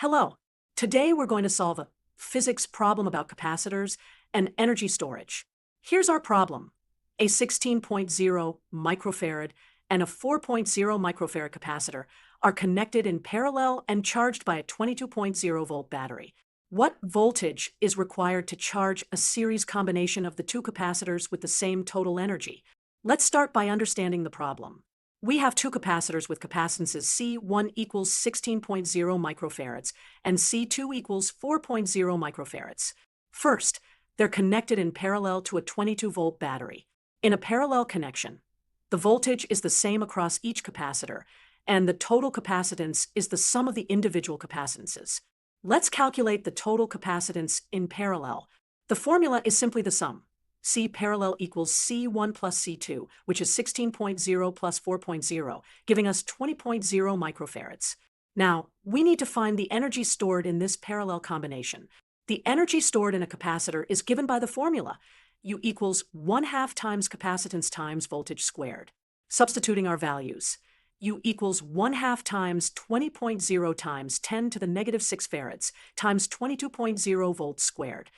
Hello. Today we're going to solve a physics problem about capacitors and energy storage. Here's our problem. A 16.0 microfarad and a 4.0 microfarad capacitor are connected in parallel and charged by a 22.0 volt battery. What voltage is required to charge a series combination of the two capacitors with the same total energy? Let's start by understanding the problem. We have two capacitors with capacitances C1 equals 16.0 microfarads and C2 equals 4.0 microfarads. First, they're connected in parallel to a 22-volt battery. In a parallel connection, the voltage is the same across each capacitor, and the total capacitance is the sum of the individual capacitances. Let's calculate the total capacitance in parallel. The formula is simply the sum. C parallel equals C1 plus C2, which is 16.0 plus 4.0, giving us 20.0 microfarads. Now, we need to find the energy stored in this parallel combination. The energy stored in a capacitor is given by the formula. U equals 1/2 times capacitance times voltage squared. Substituting our values. U equals 1/2 times 20.0 times 10 to the negative 6 farads times 22.0 volts squared.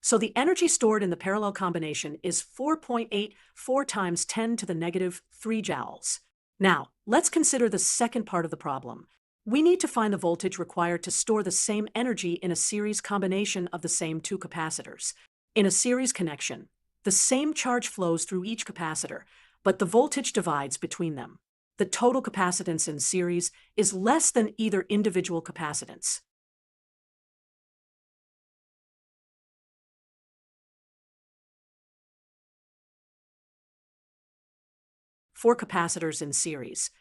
So the energy stored in the parallel combination is 4.84 times 10 to the negative 3 joules. Now, let's consider the second part of the problem. We need to find the voltage required to store the same energy in a series combination of the same two capacitors. In a series connection, the same charge flows through each capacitor, but the voltage divides between them. The total capacitance in series is less than either individual capacitance. For capacitors in series,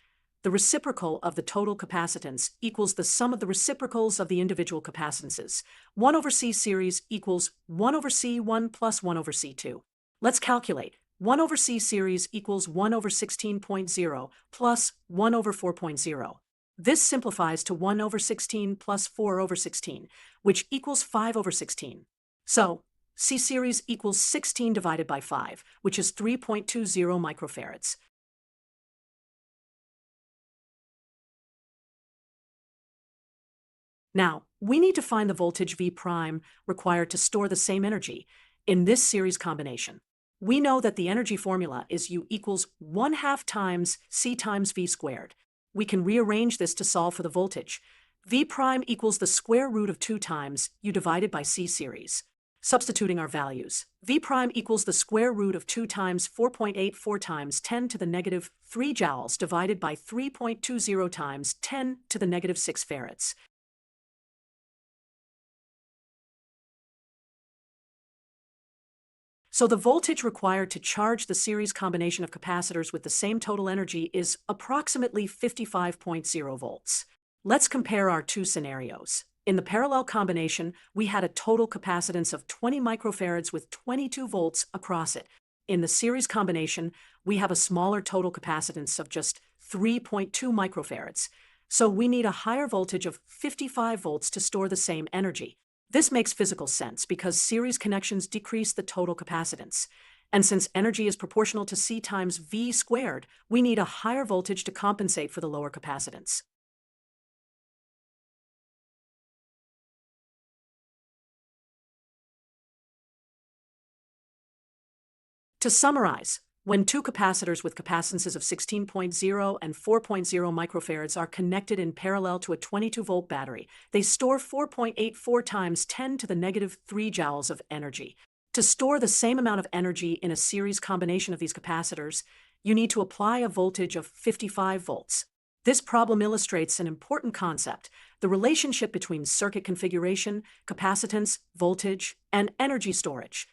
the reciprocal of the total capacitance equals the sum of the reciprocals of the individual capacitances. 1 over C series equals 1 over C1 plus 1 over C2. Let's calculate. 1 over C series equals 1 over 16.0 plus 1 over 4.0. This simplifies to 1 over 16 plus 4 over 16, which equals 5 over 16. So, C series equals 16 divided by 5, which is 3.20 microfarads. Now, we need to find the voltage V prime required to store the same energy in this series combination. We know that the energy formula is U equals 1/2 times C times V squared. We can rearrange this to solve for the voltage. V prime equals the square root of 2 times U divided by C series. Substituting our values, V prime equals the square root of 2 times 4.84 times 10 to the negative 3 joules divided by 3.20 times 10 to the negative 6 farads. So the voltage required to charge the series combination of capacitors with the same total energy is approximately 55.0 volts. Let's compare our two scenarios. In the parallel combination, we had a total capacitance of 20 microfarads with 22 volts across it. In the series combination, we have a smaller total capacitance of just 3.2 microfarads. So we need a higher voltage of 55 volts to store the same energy. This makes physical sense because series connections decrease the total capacitance. And since energy is proportional to C times V squared, we need a higher voltage to compensate for the lower capacitance. To summarize, when two capacitors with capacitances of 16.0 and 4.0 microfarads are connected in parallel to a 22-volt battery, they store 4.84 times 10 to the negative 3 joules of energy. To store the same amount of energy in a series combination of these capacitors, you need to apply a voltage of 55 volts. This problem illustrates an important concept: the relationship between circuit configuration, capacitance, voltage, and energy storage.